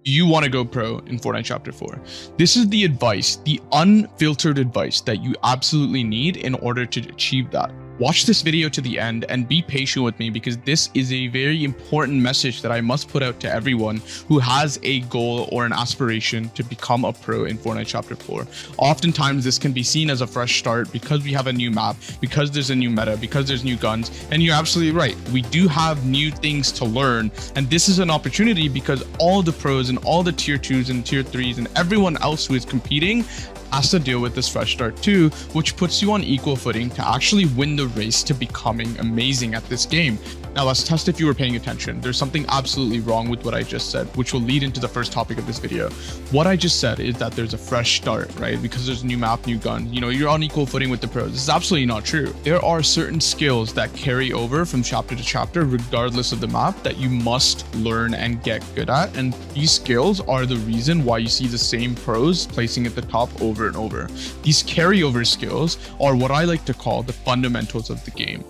You want to go pro in Fortnite Chapter 4. This is the advice, the unfiltered advice that you absolutely need in order to achieve that. Watch this video to the end and be patient with me, because this is a very important message that I must put out to everyone who has a goal or an aspiration to become a pro in Fortnite Chapter 4. Oftentimes this can be seen as a fresh start because we have a new map, because there's a new meta, because there's new guns, and you're absolutely right. We do have new things to learn, and this is an opportunity because all the pros and all the tier 2s and tier 3s and everyone else who is competing has to deal with this fresh start too, which puts you on equal footing to actually win the race to becoming amazing at this game. Now let's test if you were paying attention. There's something absolutely wrong with what I just said, which will lead into the first topic of this video. What I just said is that there's a fresh start, right? Because there's a new map, new gun, you're on equal footing with the pros. This is absolutely not true. There are certain skills that carry over from chapter to chapter, regardless of the map, that you must learn and get good at. And these skills are the reason why you see the same pros placing at the top over and over. These carryover skills are what I like to call the fundamentals of the game.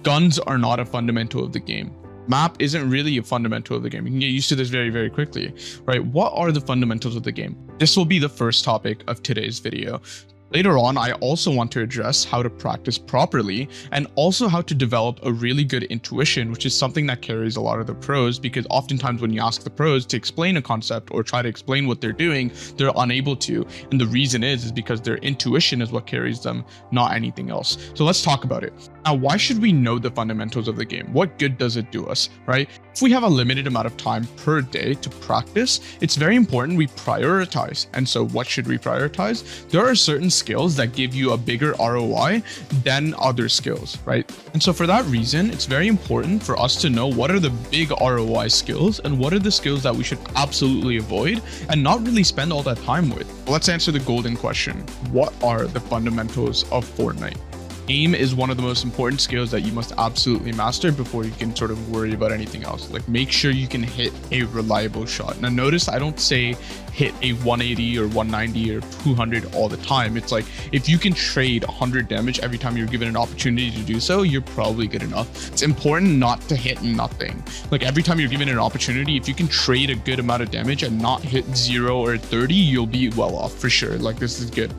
Guns are not a fundamental of the game. Map isn't really a fundamental of the game. You can get used to this very, very quickly, right? What are the fundamentals of the game? This will be the first topic of today's video. Later on, I also want to address how to practice properly and also how to develop a really good intuition, which is something that carries a lot of the pros, because oftentimes when you ask the pros to explain a concept or try to explain what they're doing, they're unable to. And the reason is because their intuition is what carries them, not anything else. So let's talk about it. Now, why should we know the fundamentals of the game? What good does it do us, right? If we have a limited amount of time per day to practice, it's very important we prioritize. And so what should we prioritize? There are certain skills that give you a bigger ROI than other skills, right? And so for that reason, it's very important for us to know what are the big ROI skills and what are the skills that we should absolutely avoid and not really spend all that time with. Let's answer the golden question. What are the fundamentals of Fortnite? Aim is one of the most important skills that you must absolutely master before you can sort of worry about anything else. Like, make sure you can hit a reliable shot. Now notice I don't say hit a 180 or 190 or 200 all the time. It's like, if you can trade 100 damage every time you're given an opportunity to do so, you're probably good enough. It's important not to hit nothing. Like, every time you're given an opportunity, if you can trade a good amount of damage and not hit 0 or 30, you'll be well off for sure. Like, this is good.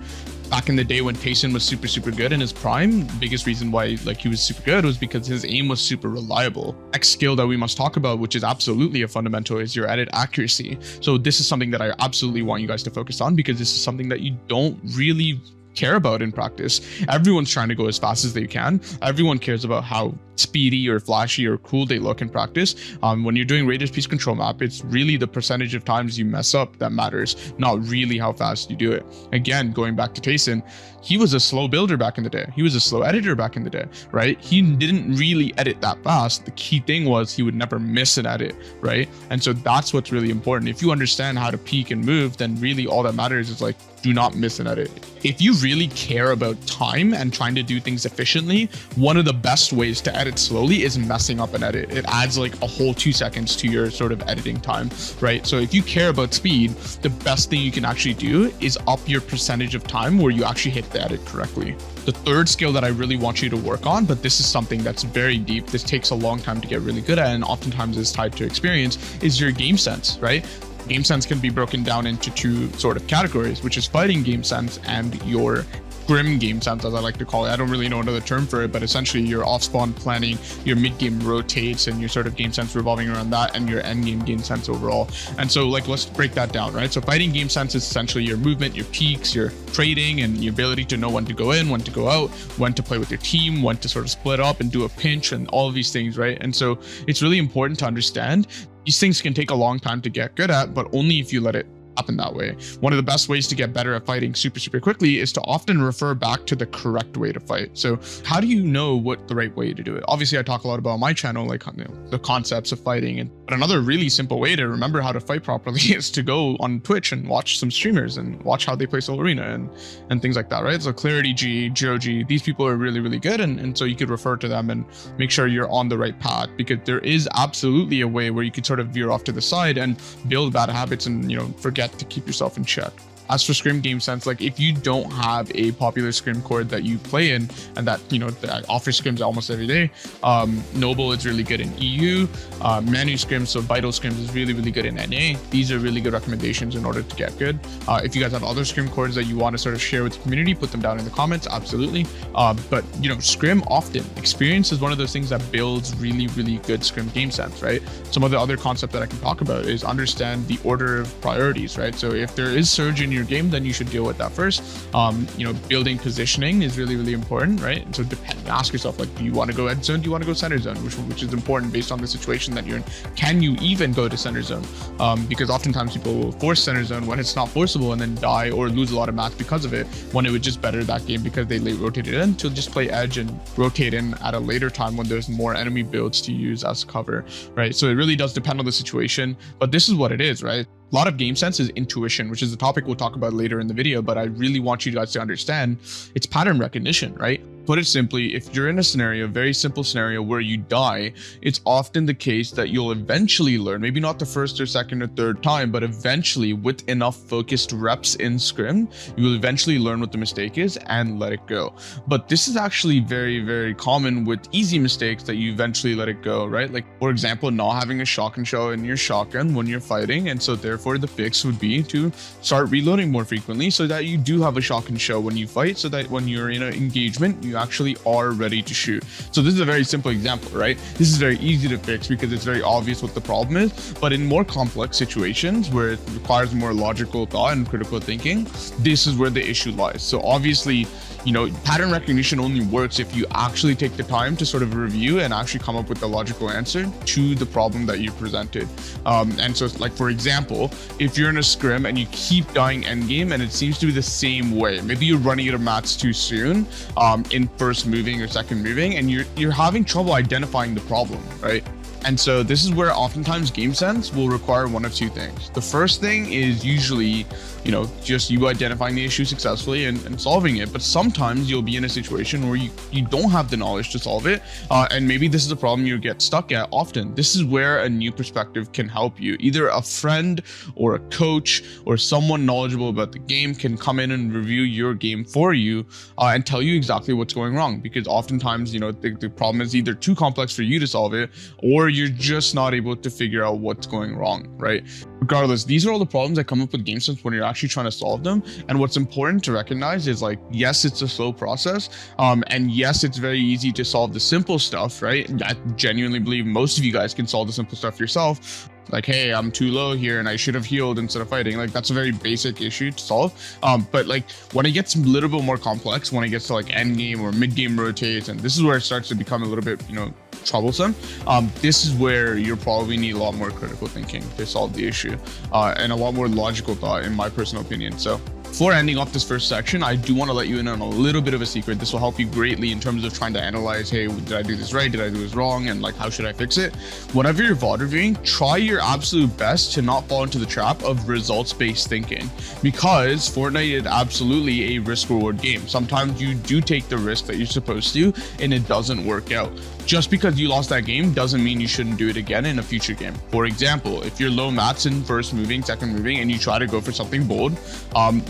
Back in the day when Tayson was super good in his prime, the biggest reason why he was super good was because his aim was super reliable. Next skill that we must talk about, which is absolutely a fundamental, is your edit accuracy. So this is something that I absolutely want you guys to focus on, because this is something that you don't really care about in practice. Everyone's trying to go as fast as they can. Everyone cares about how speedy or flashy or cool they look in practice. When you're doing Raiders Piece Control map, it's really the percentage of times you mess up that matters, not really how fast you do it. Again, going back to Tayson, he was a slow builder back in the day. He was a slow editor back in the day, right? He didn't really edit that fast. The key thing was he would never miss an edit, right? And so that's what's really important. If you understand how to peek and move, then really all that matters is like, do not miss an edit. If you really care about time and trying to do things efficiently, one of the best ways to edit slowly is messing up an edit. It adds like a whole 2 seconds to your sort of editing time, right? So if you care about speed, the best thing you can actually do is up your percentage of time where you actually hit the edit correctly. The third skill that I really want you to work on, but this is something that's very deep, this takes a long time to get really good at, and oftentimes is tied to experience, is your game sense, right? Game sense can be broken down into 2 sort of categories, which is fighting game sense and your grim game sense, as I like to call it. I don't really know another term for it, but essentially your off-spawn planning, your mid-game rotates, and your sort of game sense revolving around that, and your end-game game sense overall. And so let's break that down, right? So fighting game sense is essentially your movement, your peaks, your trading, and your ability to know when to go in, when to go out, when to play with your team, when to sort of split up and do a pinch, and all of these things, right? And so it's really important to understand these things can take a long time to get good at, but only if you let it happen that way. One of the best ways to get better at fighting super quickly is to often refer back to the correct way to fight. So how do you know what the right way to do it? Obviously, I talk a lot about on my channel, like the concepts of fighting. But another really simple way to remember how to fight properly is to go on Twitch and watch some streamers and watch how they play Soul Arena and things like that, right? So Clarity G, GOG, these people are really good. And so you could refer to them and make sure you're on the right path, because there is absolutely a way where you could sort of veer off to the side and build bad habits and, forget to keep yourself in check. As for scrim game sense, like if you don't have a popular scrim chord that you play in and that that offers scrims almost every day, Noble is really good in EU, Manu scrims, so Vital scrims is really good in NA. These are really good recommendations in order to get good. If you guys have other scrim chords that you want to sort of share with the community, put them down in the comments, absolutely. But scrim often experience is one of those things that builds really good scrim game sense, right? Some of the other concept that I can talk about is understand the order of priorities, right? So if there is surge in your game, then you should deal with that first. Building positioning is really important, right? So ask yourself, like, do you want to go edge zone? Do you want to go center zone? Which is important based on the situation that you're in. Can you even go to center zone? Because oftentimes people will force center zone when it's not forceable and then die or lose a lot of match because of it, when it would just better that game because they late rotated in to just play edge and rotate in at a later time when there's more enemy builds to use as cover, right? So it really does depend on the situation, but this is what it is, right? A lot of game sense is intuition, which is a topic we'll talk about later in the video, but I really want you guys to understand it's pattern recognition, right? Put it simply, if you're in a scenario, very simple scenario where you die, it's often the case that you'll eventually learn, maybe not the first or second or third time, but eventually with enough focused reps in scrim, you will eventually learn what the mistake is and let it go. But this is actually very common with easy mistakes that you eventually let it go, right? Like, for example, not having a shotgun shell in your shotgun when you're fighting, and so therefore the fix would be to start reloading more frequently so that you do have a shotgun shell when you fight, so that when you're in an engagement, you actually are ready to shoot. So this is a very simple example, right? This is very easy to fix because it's very obvious what the problem is, but in more complex situations where it requires more logical thought and critical thinking, this is where the issue lies. So obviously, pattern recognition only works if you actually take the time to sort of review and actually come up with a logical answer to the problem that you presented. And so, like, for example, if you're in a scrim and you keep dying endgame and it seems to be the same way, maybe you're running out of mats too soon in first moving or second moving, and you're having trouble identifying the problem, right? And so this is where oftentimes game sense will require one of two things. The first thing is usually, just you identifying the issue successfully and solving it. But sometimes you'll be in a situation where you don't have the knowledge to solve it. And maybe this is a problem you get stuck at often. This is where a new perspective can help you. Either a friend or a coach or someone knowledgeable about the game can come in and review your game for you and tell you exactly what's going wrong. Because oftentimes, the problem is either too complex for you to solve it, or you're just not able to figure out what's going wrong, right? Regardless, these are all the problems that come up with game sense when you're actually trying to solve them. And what's important to recognize is, like, yes, it's a slow process. And yes, it's very easy to solve the simple stuff, right? I genuinely believe most of you guys can solve the simple stuff yourself. Like, hey, I'm too low here and I should have healed instead of fighting. Like, that's a very basic issue to solve. But like, when it gets a little bit more complex, when it gets to like end game or mid game rotates, and this is where it starts to become a little bit, troublesome, this is where you probably need a lot more critical thinking to solve the issue, and a lot more logical thought, in my personal opinion. So before ending off this first section, I do want to let you in on a little bit of a secret. This will help you greatly in terms of trying to analyze, hey, did I do this right? Did I do this wrong? And like, how should I fix it? Whenever you're VOD reviewing, try your absolute best to not fall into the trap of results-based thinking, because Fortnite is absolutely a risk-reward game. Sometimes you do take the risk that you're supposed to and it doesn't work out. Just because you lost that game doesn't mean you shouldn't do it again in a future game. For example, if you're low mats in first moving, second moving, and you try to go for something bold,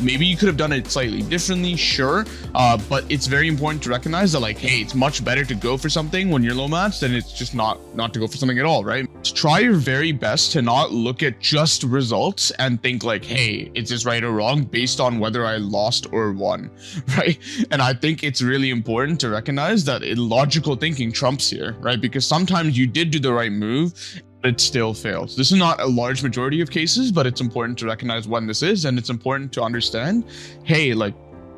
maybe you could have done it slightly differently, sure, but it's very important to recognize that, like, hey, it's much better to go for something when you're low mats than it's just not to go for something at all, right? So try your very best to not look at just results and think like, hey, is this right or wrong based on whether I lost or won, right? And I think it's really important to recognize that logical thinking trumps here, right? Because sometimes you did do the right move, but it still fails. This is not a large majority of cases, but it's important to recognize when this is, and it's important to understand, hey, like,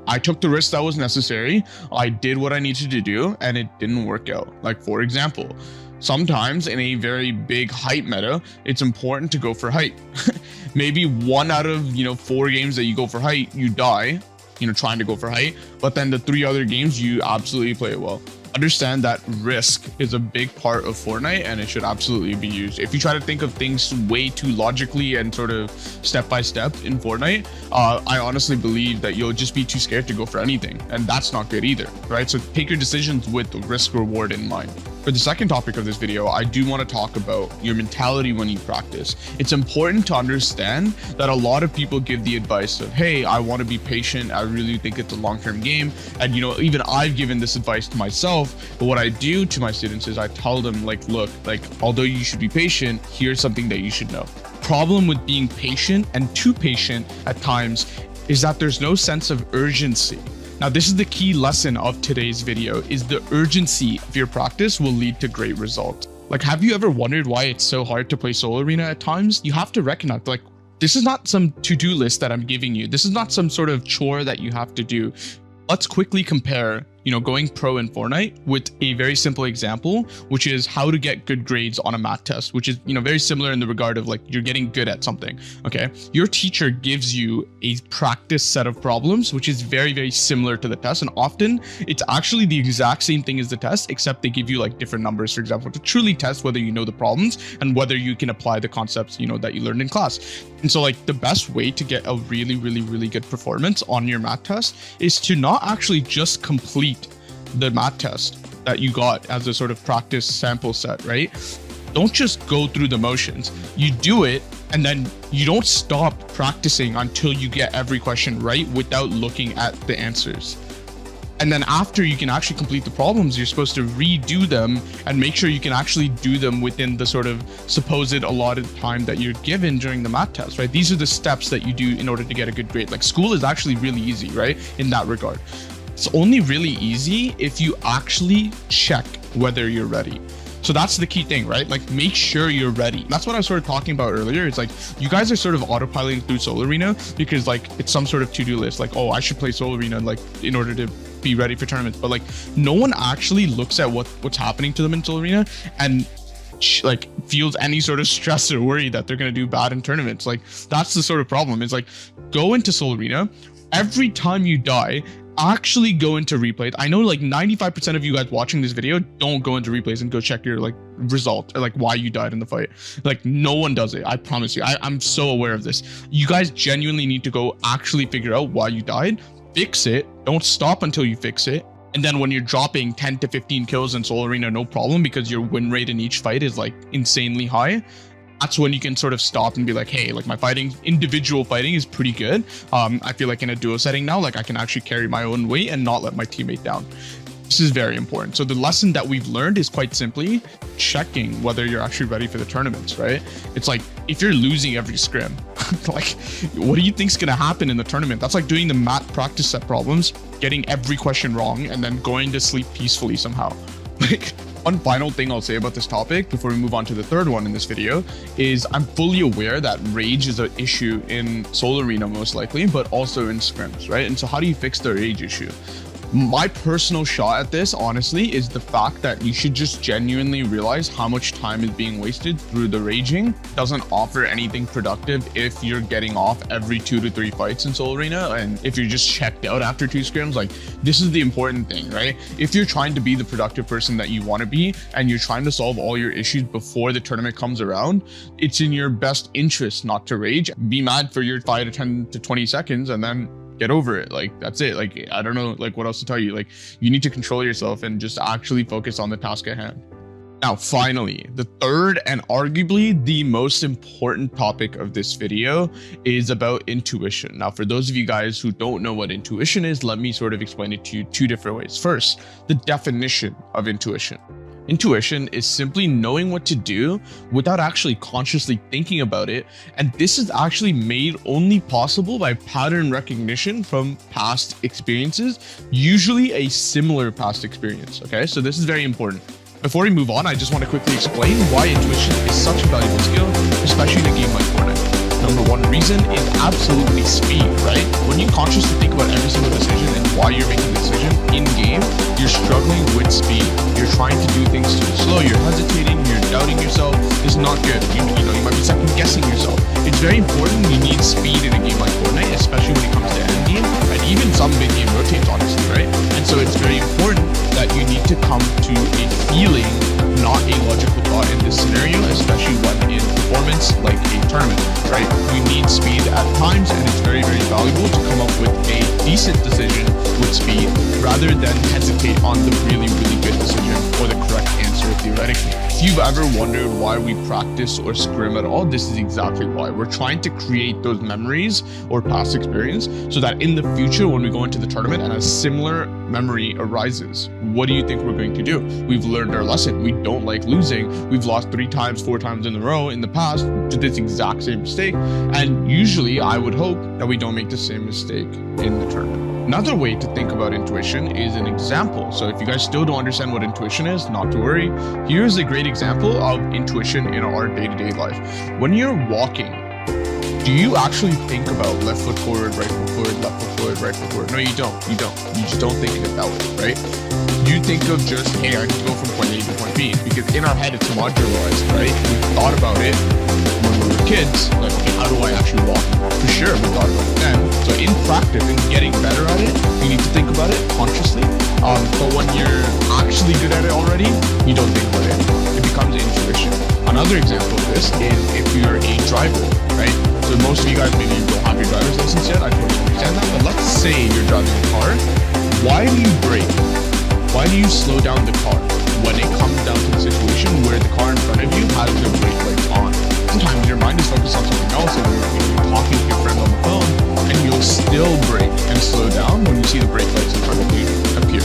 I took the risk that was necessary, I did what I needed to do, and it didn't work out. Like, for example, sometimes in a very big height meta, it's important to go for height. Maybe 1 out of 4 games that you go for height, you die, trying to go for height, but then the 3 other games you absolutely play it well. Understand that risk is a big part of Fortnite, and it should absolutely be used. If you try to think of things way too logically and sort of step by step in Fortnite, I honestly believe that you'll just be too scared to go for anything, and that's not good either, right? So take your decisions with the risk reward in mind. For the second topic of this video, I do want to talk about your mentality when you practice. It's important to understand that a lot of people give the advice of, hey, I want to be patient. I really think it's a long-term game. And, even I've given this advice to myself. But what I do to my students is I tell them, look, although you should be patient, here's something that you should know. Problem with being patient and too patient at times is that there's no sense of urgency. Now, this is the key lesson of today's video, is the urgency of your practice will lead to great results. Have you ever wondered why it's so hard to play Solo Arena at times? You have to recognize, this is not some to-do list that I'm giving you. This is not some sort of chore that you have to do. Let's quickly compare, going pro in Fortnite with a very simple example, which is how to get good grades on a math test, which is, very similar in the regard of you're getting good at something. Okay. Your teacher gives you a practice set of problems, which is very, very similar to the test. And often it's actually the exact same thing as the test, except they give you different numbers, for example, to truly test whether you know the problems and whether you can apply the concepts, that you learned in class. And so the best way to get a really, really, really good performance on your math test is to not actually just complete the math test that you got as a sort of practice sample set, right? Don't just go through the motions. You do it, and then you don't stop practicing until you get every question right without looking at the answers. And then after you can actually complete the problems, you're supposed to redo them and make sure you can actually do them within the sort of supposed allotted time that you're given during the math test, right? These are the steps that you do in order to get a good grade. School is actually really easy, right? In that regard. It's only really easy if you actually check whether you're ready. So that's the key thing, right? Make sure you're ready. That's what I was sort of talking about earlier. It's you guys are sort of autopiloting through Solo Arena because it's some sort of to-do list. Oh, I should play Solo Arena in order to be ready for tournaments. But no one actually looks at what's happening to them in Solo Arena and feels any sort of stress or worry that they're going to do bad in tournaments. That's the sort of problem. It's go into Solo Arena. Every time you die, actually go into replays. I know 95% of you guys watching this video don't go into replays and go check your result or why you died in the fight. No one does it. I promise you. I'm so aware of this. You guys genuinely need to go actually figure out why you died, fix it. Don't stop until you fix it. And then when you're dropping 10 to 15 kills in Solo Arena, no problem, because your win rate in each fight is insanely high. That's when you can sort of stop and be hey, my individual fighting is pretty good. I feel in a duo setting now, I can actually carry my own weight and not let my teammate down. This is very important. So the lesson that we've learned is quite simply checking whether you're actually ready for the tournaments, right? It's if you're losing every scrim, what do you think's gonna happen in the tournament? That's doing the math practice set problems, getting every question wrong, and then going to sleep peacefully somehow. One final thing I'll say about this topic before we move on to the third one in this video is I'm fully aware that rage is an issue in Solo Arena most likely, but also in scrims, right? And so how do you fix the rage issue? My personal shot at this, honestly, is the fact that you should just genuinely realize how much time is being wasted through the raging. Doesn't offer anything productive if you're getting off every 2 to 3 fights in Solo Arena, and if you're just checked out after 2 scrims. This is the important thing, right? If you're trying to be the productive person that you want to be, and you're trying to solve all your issues before the tournament comes around, it's in your best interest not to rage. Be mad for your 5 to 10 to 20 seconds, and then get over it. That's it. I don't know what else to tell you. You need to control yourself and just actually focus on the task at hand. Now, finally, the third and arguably the most important topic of this video is about intuition. Now, for those of you guys who don't know what intuition is, let me sort of explain it to you 2 different ways. First, the definition of intuition. Intuition is simply knowing what to do without actually consciously thinking about it. And this is actually made only possible by pattern recognition from past experiences, usually a similar past experience. Okay, so this is very important. Before we move on, I just want to quickly explain why intuition is such a valuable skill, especially in a game like Fortnite. Number one reason is absolutely speed, right? When you consciously think about every single decision and why you're making the decision in game, you're struggling with speed. You're trying to do things too slow. You're hesitating. You're doubting yourself. It's not good. You might be second guessing yourself. It's very important. You need speed in a game like Fortnite, especially when it comes to endgame and even some mid game rotates, honestly, right? And so it's very important that you need to come to a feeling, not a logical thought in this scenario, especially when in performance like a tournament, right? You need speed at times, and it's very, very valuable to come up with a decent decision with speed rather than hesitate on the really, really good decision or the correct answer. answer theoretically. If you've ever wondered why we practice or scrim at all, this is exactly why. We're trying to create those memories or past experience so that in the future, when we go into the tournament and a similar memory arises, what do you think we're going to do? We've learned our lesson. We don't like losing. We've lost 3 times, 4 times in a row in the past to this exact same mistake. And usually I would hope that we don't make the same mistake in the tournament. Another way to think about intuition is an example. So if you guys still don't understand what intuition is, not to worry. Here's a great example of intuition in our day-to-day life. When you're walking, do you actually think about left foot forward, right foot forward, left foot forward, right foot forward? No, you don't. You just don't think of it that way, right? You think of just, hey, I need to go from point A to point B, because in our head it's modularized, right? We thought about it when we were kids, like, okay, how do I actually walk? For sure, we thought about it then. So in practice, in getting better at it, you need to think about it consciously. But when you're actually good at it already, you don't think about it. It becomes intuition. Another example of this is if you're a driver, right? So most of you guys maybe don't have your driver's license yet. I totally understand that. But let's say you're driving a car. Why do you brake? Why do you slow down the car when it comes down to the situation where the car in front of you has the brake lights on? Sometimes your mind is focused on something else and you're talking to your friend on the phone and you'll still brake and slow down when you see the brake lights in front of you appear.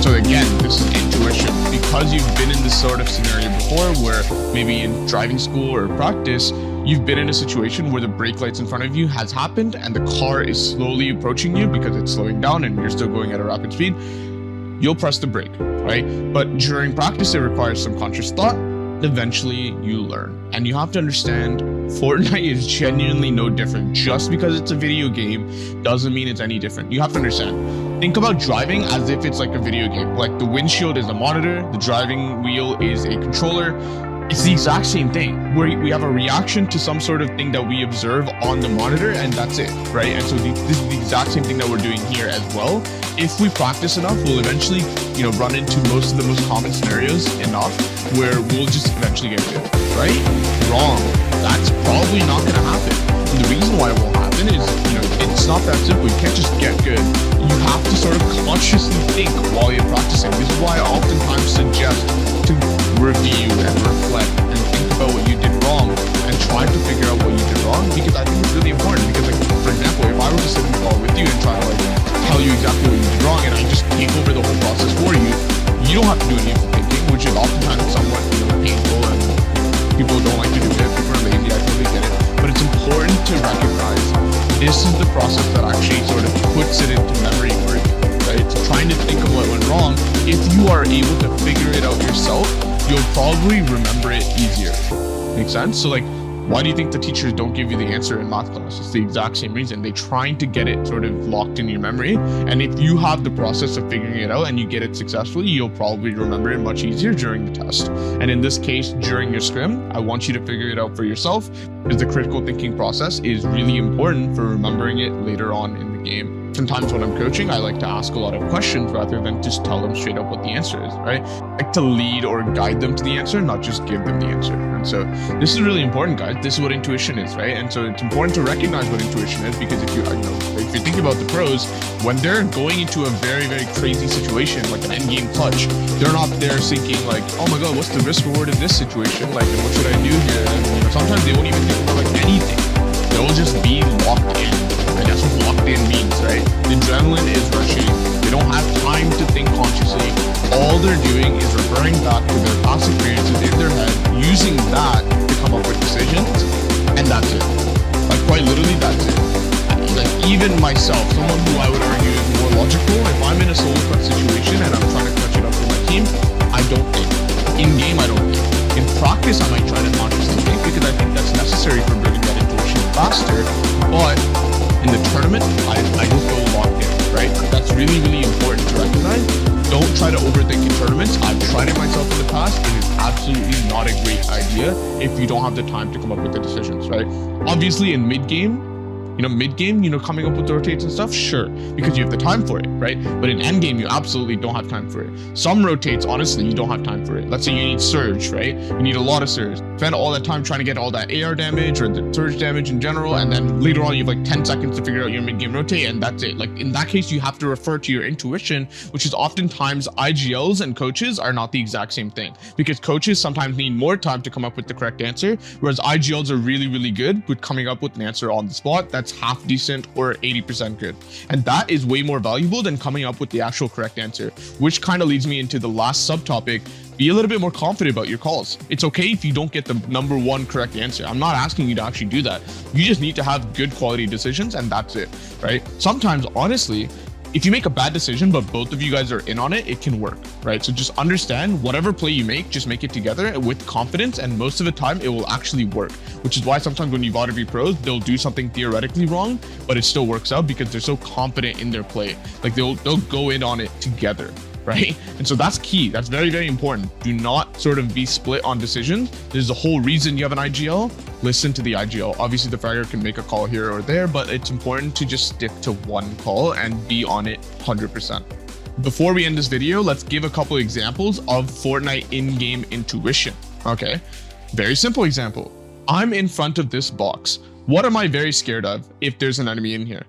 So again, this is intuition. Because you've been in this sort of scenario before where maybe in driving school or practice, you've been in a situation where the brake lights in front of you has happened and the car is slowly approaching you because it's slowing down and you're still going at a rapid speed, you'll press the brake, right? But during practice, it requires some conscious thought. Eventually you learn. And you have to understand Fortnite is genuinely no different. Just because it's a video game doesn't mean it's any different. You have to understand. Think about driving as if it's like a video game. Like the windshield is a monitor, the driving wheel is a controller. It's the exact same thing where we have a reaction to some sort of thing that we observe on the monitor and that's it, right? And so this is the exact same thing that we're doing here as well. If we practice enough, we'll eventually, run into most of the most common scenarios enough where we'll just eventually get good, right? Wrong. That's probably not going to happen. And the reason why it won't happen is, it's not that simple. You can't just get good. You have to sort of consciously think while you're practicing. This is why I oftentimes suggest to review and reflect and think about what you did wrong and try to figure out what you did wrong, because I think it's really important. Because for example, if I were to sit in the call with you and try to tell you exactly what you did wrong and I just take over the whole process for you, you don't have to do any of the thinking, which is oftentimes somewhat painful and people don't like to do it. People are lazy, I totally get it. But it's important to recognize this is the process that actually sort of puts it into memory for you, right? So trying to think of what went wrong, if you are able to figure it out yourself, you'll probably remember it easier. Make sense? So why do you think the teachers don't give you the answer in math class? It's the exact same reason. They're trying to get it sort of locked in your memory. And if you have the process of figuring it out and you get it successfully, you'll probably remember it much easier during the test. And in this case, during your scrim, I want you to figure it out for yourself, because the critical thinking process is really important for remembering it later on in the game. Sometimes when I'm coaching, I like to ask a lot of questions rather than just tell them straight up what the answer is, right? I like to lead or guide them to the answer, not just give them the answer. And so this is really important, guys. This is what intuition is, right? And so it's important to recognize what intuition is, because if you think about the pros, when they're going into a very, very crazy situation, like an endgame clutch, they're not there thinking oh my God, what's the risk reward in this situation? And what should I do here? And sometimes they won't even think about anything. They'll just be locked in. And that's what locked in means, right? The adrenaline is rushing. They don't have time to think consciously. All they're doing is referring back to their past experiences in their head, using that to come up with decisions, and that's it. Quite literally, that's it. Even myself, someone who I would argue is more logical, if I'm in a solo clutch situation and I'm trying to clutch it up for my team, I don't think. In game, I don't think. In practice, I might try to consciously think, because I think that's necessary for building that intuition faster, but in the tournament, I just go locked in, right? That's really, really important to recognize. Don't try to overthink in tournaments. I've tried it myself in the past. It is absolutely not a great idea if you don't have the time to come up with the decisions, right? Obviously, in mid-game, coming up with rotates and stuff, sure, because you have the time for it, right? But in end game, you absolutely don't have time for it. Some rotates, honestly, you don't have time for it. Let's say you need surge, right? You need a lot of surge. spend all that time trying to get all that AR damage or the surge damage in general, and then later on you have like 10 seconds to figure out your mid-game rotate, and that's it. Like in that case, you have to refer to your intuition, which is oftentimes IGLs and coaches are not the exact same thing, because coaches sometimes need more time to come up with the correct answer, whereas IGLs are really, really good with coming up with an answer on the spot that's half decent or 80% good. And that is way more valuable than coming up with the actual correct answer, which kind of leads me into the last subtopic. Be a little bit more confident about your calls. It's okay if you don't get the number one correct answer. I'm not asking you to actually do that. You just need to have good quality decisions, and that's it, right? Sometimes, honestly, if you make a bad decision, but both of you guys are in on it, it can work, right? So just understand whatever play you make, just make it together with confidence, and most of the time it will actually work, which is why sometimes when you VOD pros, they'll do something theoretically wrong, but it still works out because they're so confident in their play. Like they'll go in on it together, right? And so that's key. That's very, very important. Do not sort of be split on decisions. There's the whole reason you have an IGL. Listen to the IGL. Obviously the fragger can make a call here or there, but it's important to just stick to one call and be on it 100%. Before we end this video, let's give a couple examples of Fortnite in-game intuition. Okay, very simple example. I'm in front of this box. What am I very scared of if there's an enemy in here?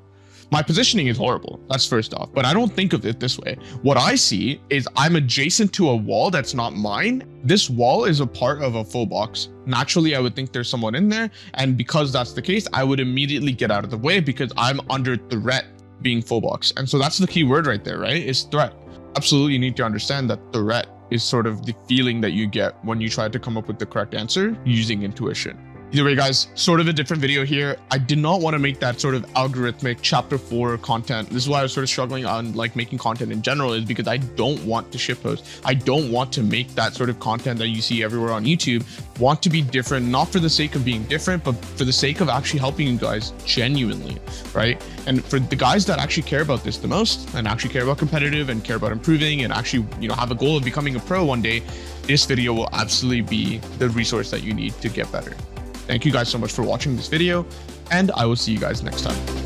My positioning is horrible, that's first off, but I don't think of it this way. What I see is I'm adjacent to a wall that's not mine. This wall is a part of a full box. Naturally, I would think there's someone in there, and because that's the case, I would immediately get out of the way because I'm under threat being full box. And so that's the key word right there, right? Is threat. Absolutely, you need to understand that threat is sort of the feeling that you get when you try to come up with the correct answer using intuition. Either way, guys, sort of a different video here. I did not want to make that sort of algorithmic chapter 4 content. This is why I was sort of struggling on like making content in general, is because I don't want to shitpost. I don't want to make that sort of content that you see everywhere on YouTube. Want to be different, not for the sake of being different, but for the sake of actually helping you guys genuinely, right? And for the guys that actually care about this the most and actually care about competitive and care about improving and actually, you know, have a goal of becoming a pro one day, this video will absolutely be the resource that you need to get better. Thank you guys so much for watching this video, and I will see you guys next time.